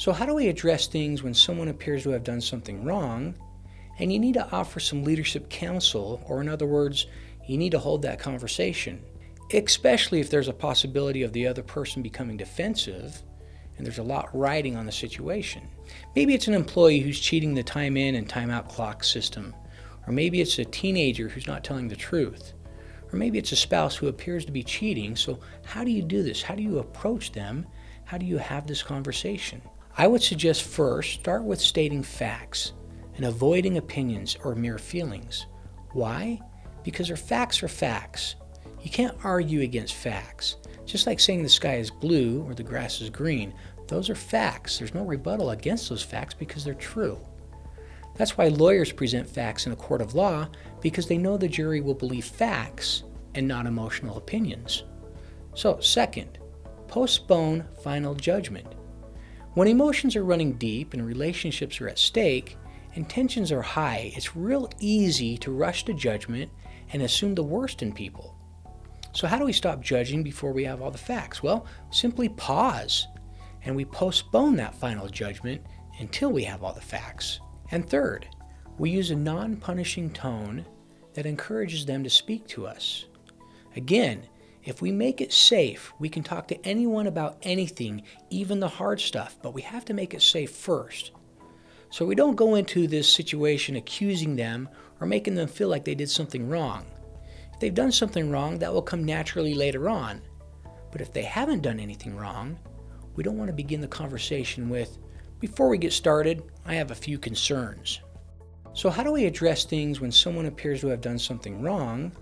So how do we address things when someone appears to have done something wrong and you need to offer some leadership counsel, or in other words, you need to hold that conversation, especially if there's a possibility of the other person becoming defensive and there's a lot riding on the situation. Maybe it's an employee who's cheating the time in and time out clock system, or maybe it's a teenager who's not telling the truth, or maybe it's a spouse who appears to be cheating. So how do you do this? How do you approach them? How do you have this conversation? I would suggest first, start with stating facts and avoiding opinions or mere feelings. Why? Because our facts are facts. You can't argue against facts. Just like saying the sky is blue or the grass is green, those are facts. There's no rebuttal against those facts because they're true. That's why lawyers present facts in a court of law, because they know the jury will believe facts and not emotional opinions. So, second, postpone final judgment. When emotions are running deep and relationships are at stake and tensions are high, it's real easy to rush to judgment and assume the worst in people. So how do we stop judging before we have all the facts? Well, simply pause, and we postpone that final judgment until we have all the facts. And third, we use a non-punishing tone that encourages them to speak to us. Again, if we make it safe, we can talk to anyone about anything, even the hard stuff, but we have to make it safe first. So we don't go into this situation accusing them or making them feel like they did something wrong. If they've done something wrong, that will come naturally later on. But if they haven't done anything wrong, we don't want to begin the conversation with, "Before we get started, I have a few concerns." So how do we address things when someone appears to have done something wrong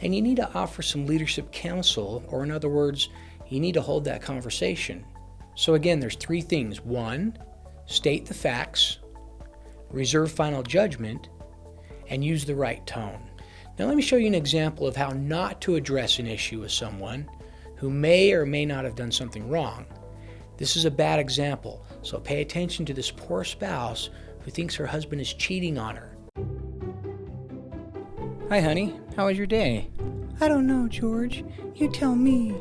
and you need to offer some leadership counsel, or in other words, you need to hold that conversation? So again, there's three things. One, state the facts, reserve final judgment, and use the right tone. Now let me show you an example of how not to address an issue with someone who may or may not have done something wrong. This is a bad example, so pay attention to this poor spouse who thinks her husband is cheating on her. Hi, honey. How was your day? I don't know, George. You tell me.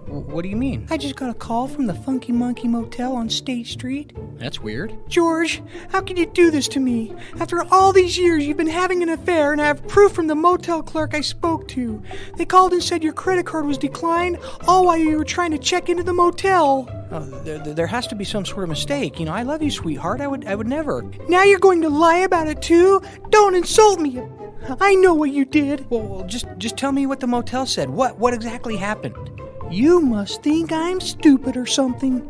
What do you mean? I just got a call from the Funky Monkey Motel on State Street. That's weird. George, how can you do this to me? After all these years, you've been having an affair, and I have proof from the motel clerk I spoke to. They called and said your credit card was declined, all while you were trying to check into the motel. Oh, there has to be some sort of mistake. I love you, sweetheart. I would never. Now you're going to lie about it too? Don't insult me. I know what you did. Well, just tell me what the motel said. What exactly happened? You must think I'm stupid or something.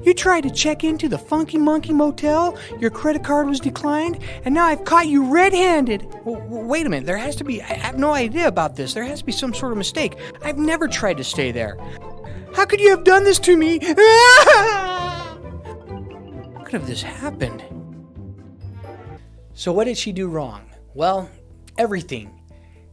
You tried to check into the Funky Monkey Motel, your credit card was declined, and now I've caught you red-handed. Well, wait a minute. There has to be... I have no idea about this. There has to be some sort of mistake. I've never tried to stay there. How could you have done this to me? How could have this happened? So what did she do wrong? Well, everything.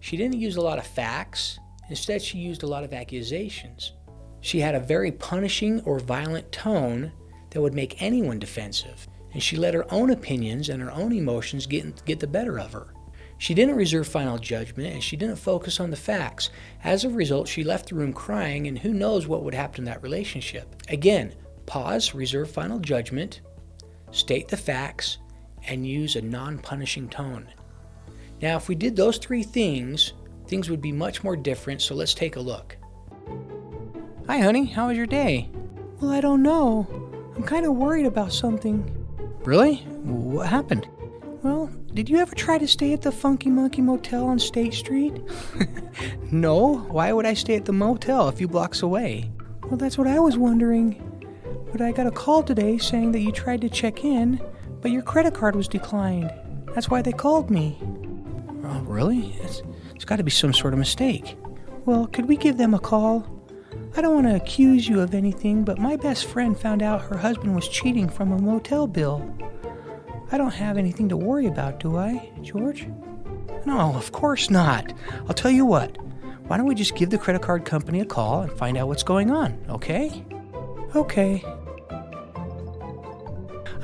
She didn't use a lot of facts. Instead, she used a lot of accusations. She had a very punishing or violent tone that would make anyone defensive, and she let her own opinions and her own emotions get the better of her. She didn't reserve final judgment, and she didn't focus on the facts. As a result, she left the room crying, and who knows what would happen in that relationship. Again, pause, reserve final judgment, state the facts, and use a non-punishing tone. Now, if we did those three things, things would be much more different, so let's take a look. Hi, honey. How was your day? Well, I don't know. I'm kind of worried about something. Really? What happened? Well, did you ever try to stay at the Funky Monkey Motel on State Street? No. Why would I stay at the motel a few blocks away? Well, that's what I was wondering. But I got a call today saying that you tried to check in, but your credit card was declined. That's why they called me. Oh, really? It's got to be some sort of mistake. Well, could we give them a call? I don't want to accuse you of anything, but my best friend found out her husband was cheating from a motel bill. I don't have anything to worry about, do I, George? No, of course not. I'll tell you what. Why don't we just give the credit card company a call and find out what's going on, okay? Okay.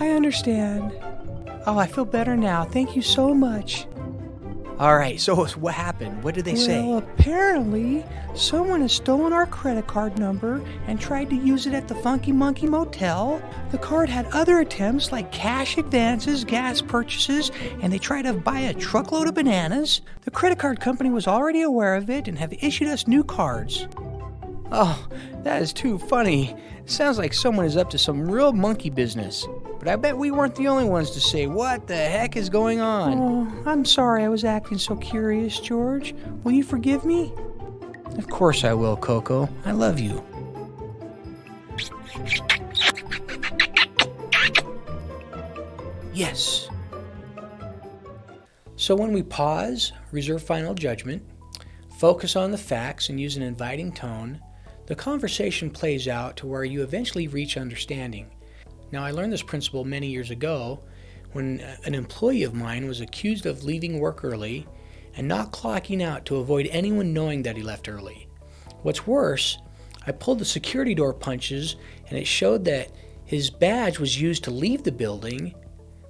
I understand. Oh, I feel better now. Thank you so much. All right, so what happened? What did they say? Well, apparently, someone has stolen our credit card number and tried to use it at the Funky Monkey Motel. The card had other attempts like cash advances, gas purchases, and they tried to buy a truckload of bananas. The credit card company was already aware of it and have issued us new cards. Oh, that is too funny. It sounds like someone is up to some real monkey business. But I bet we weren't the only ones to say, what the heck is going on? Oh, I'm sorry I was acting so curious, George. Will you forgive me? Of course I will, Coco. I love you. Yes. So when we pause, reserve final judgment, focus on the facts, and use an inviting tone, the conversation plays out to where you eventually reach understanding. Now, I learned this principle many years ago when an employee of mine was accused of leaving work early and not clocking out to avoid anyone knowing that he left early. What's worse, I pulled the security door punches and it showed that his badge was used to leave the building,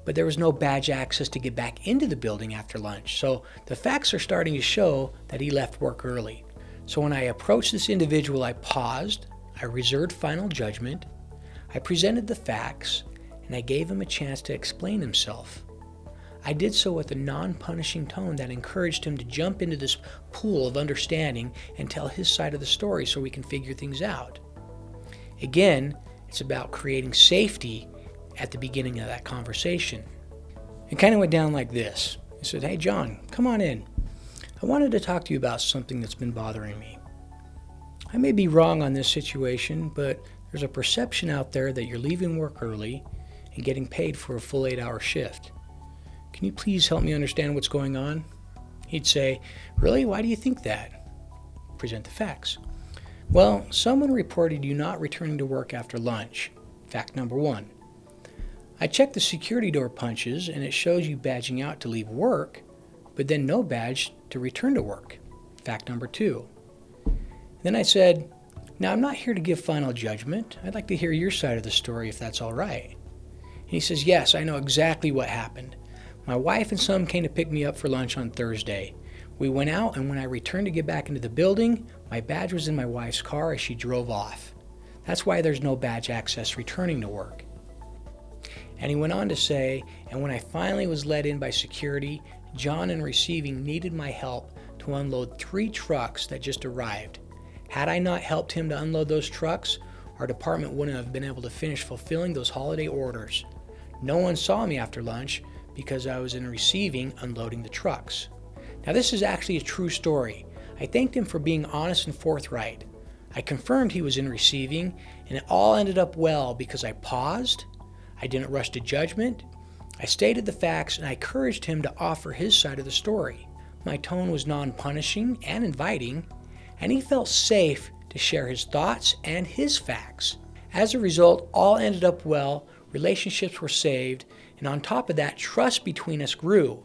but there was no badge access to get back into the building after lunch. So the facts are starting to show that he left work early. So when I approached this individual, I paused, I reserved final judgment, I presented the facts, and I gave him a chance to explain himself. I did so with a non-punishing tone that encouraged him to jump into this pool of understanding and tell his side of the story so we can figure things out. Again, it's about creating safety at the beginning of that conversation. It kind of went down like this. He said, "Hey, John, come on in. I wanted to talk to you about something that's been bothering me. I may be wrong on this situation, but there's a perception out there that you're leaving work early and getting paid for a full 8-hour shift. Can you please help me understand what's going on?" He'd say, "Really? Why do you think that?" Present the facts. "Well, someone reported you not returning to work after lunch. Fact number 1. I checked the security door punches and it shows you badging out to leave work, but then no badge to return to work. Fact number 2. Then I said, now I'm not here to give final judgment. I'd like to hear your side of the story if that's all right. And he says, yes, I know exactly what happened. My wife and son came to pick me up for lunch on Thursday. We went out, and when I returned to get back into the building, my badge was in my wife's car as she drove off. That's why there's no badge access returning to work. And he went on to say, and when I finally was let in by security, John in receiving needed my help to unload 3 trucks that just arrived. Had I not helped him to unload those trucks, our department wouldn't have been able to finish fulfilling those holiday orders. No one saw me after lunch because I was in receiving unloading the trucks. Now this is actually a true story. I thanked him for being honest and forthright. I confirmed he was in receiving, and it all ended up well because I paused, I didn't rush to judgment, I stated the facts, and I encouraged him to offer his side of the story. My tone was non-punishing and inviting, and he felt safe to share his thoughts and his facts. As a result, all ended up well, relationships were saved, and on top of that, trust between us grew.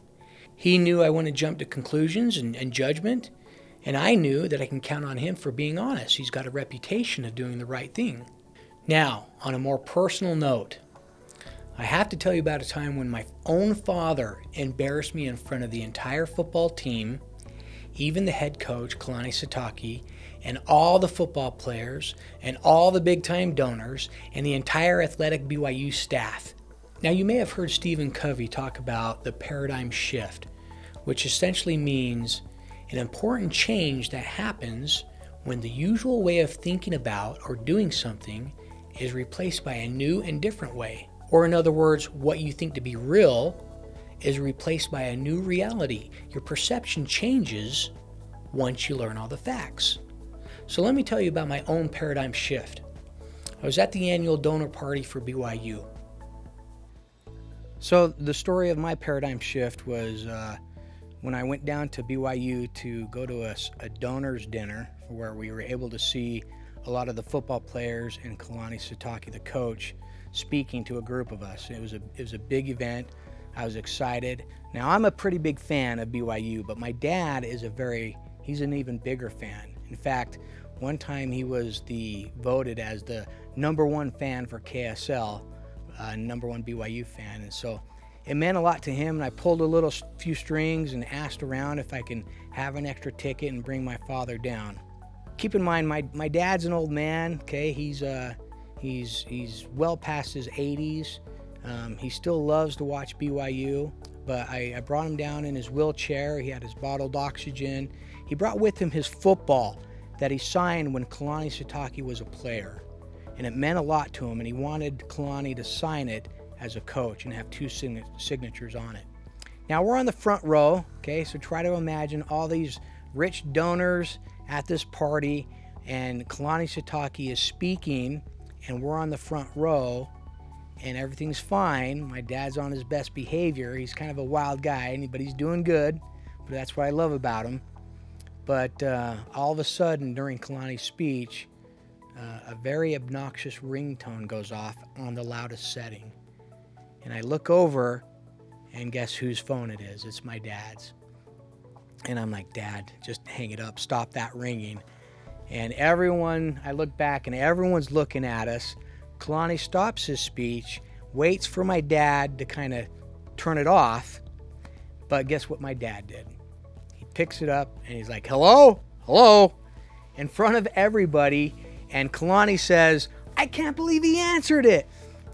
He knew I wouldn't jump to conclusions and judgment, and I knew that I can count on him for being honest. He's got a reputation of doing the right thing. Now, on a more personal note, I have to tell you about a time when my own father embarrassed me in front of the entire football team, even the head coach, Kalani Sitake, and all the football players, and all the big-time donors, and the entire athletic BYU staff. Now, you may have heard Stephen Covey talk about the paradigm shift, which essentially means an important change that happens when the usual way of thinking about or doing something is replaced by a new and different way. Or in other words, what you think to be real is replaced by a new reality. Your perception changes once you learn all the facts. So let me tell you about my own paradigm shift. I was at the annual donor party for BYU. So the story of my paradigm shift was when I went down to BYU to go to a donors dinner where we were able to see a lot of the football players and Kalani Sitake, the coach, speaking to a group of us. It was a big event. I was excited. Now, I'm a pretty big fan of BYU, but my dad is he's an even bigger fan. In fact, one time he was voted as the #1 fan for KSL, #1 BYU fan. And so it meant a lot to him, and I pulled a little few strings and asked around if I can have an extra ticket and bring my father down. Keep in mind, my dad's an old man. Okay, he's well past his 80s. He still loves to watch BYU, but I brought him down in his wheelchair. He had his bottled oxygen. He brought with him his football that he signed when Kalani Sitake was a player, and it meant a lot to him, and he wanted Kalani to sign it as a coach and have two signatures on it. Now we're on the front row, okay, so try to imagine all these rich donors at this party, and Kalani Sitake is speaking, and we're on the front row, and everything's fine. My dad's on his best behavior. He's kind of a wild guy, but he's doing good, but that's what I love about him. But all of a sudden, during Kalani's speech, a very obnoxious ringtone goes off on the loudest setting. And I look over, and guess whose phone it is? It's my dad's. And I'm like, Dad, just hang it up. Stop that ringing. And I look back, and everyone's looking at us. Kalani stops his speech, waits for my dad to kind of turn it off. But guess what my dad did? He picks it up, and he's like, hello, in front of everybody. And Kalani says, I can't believe he answered it.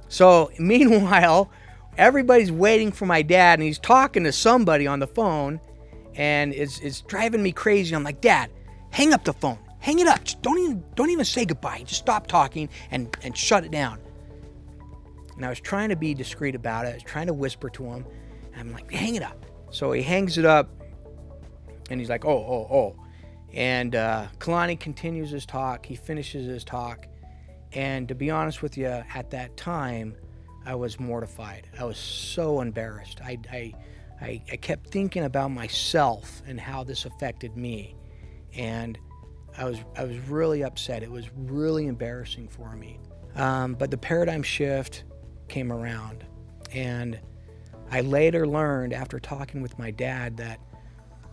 So meanwhile, everybody's waiting for my dad, and he's talking to somebody on the phone, and it's driving me crazy. I'm like, Dad, hang up the phone. Hang it up. Just don't even say goodbye. Just stop talking and shut it down. And I was trying to be discreet about it. I was trying to whisper to him. And I'm like, hang it up. So he hangs it up, and he's like, oh. And Kalani continues his talk. He finishes his talk. And to be honest with you, at that time, I was mortified. I was so embarrassed. I kept thinking about myself and how this affected me. And I was really upset. It was really embarrassing for me. But the paradigm shift came around. And I later learned, after talking with my dad, that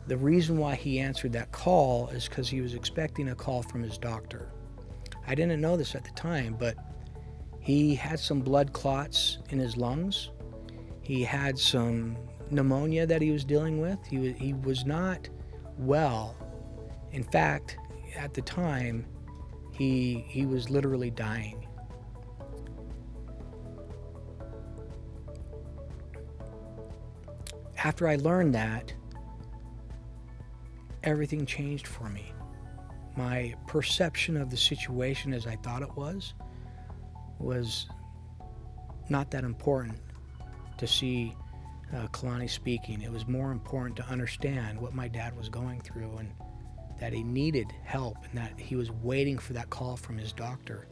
the reason why he answered that call is because he was expecting a call from his doctor. I didn't know this at the time, but he had some blood clots in his lungs. He had some pneumonia that he was dealing with. He was not well. In fact, at the time, he was literally dying. After I learned that, everything changed for me. My perception of the situation as I thought it was not that important to see Kalani speaking. It was more important to understand what my dad was going through, and that he needed help, and that he was waiting for that call from his doctor.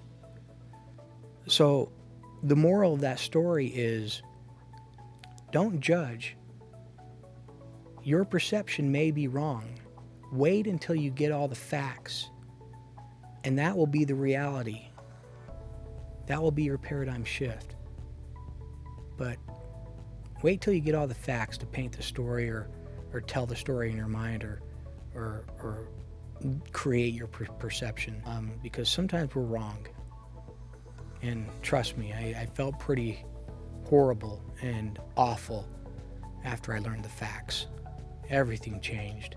So the moral of that story is, don't judge. Your perception may be wrong. Wait until you get all the facts, and that will be the reality. That will be your paradigm shift. But wait till you get all the facts to paint the story, or tell the story in your mind, or create your perception, because sometimes we're wrong. And trust me, I felt pretty horrible and awful after I learned the facts. Everything changed.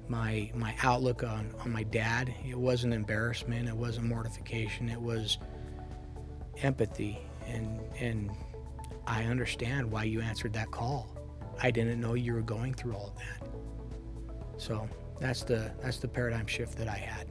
My outlook on my dad, it wasn't embarrassment, it wasn't mortification, it was empathy, and I understand why you answered that call. I didn't know you were going through all of that. So that's the paradigm shift that I had.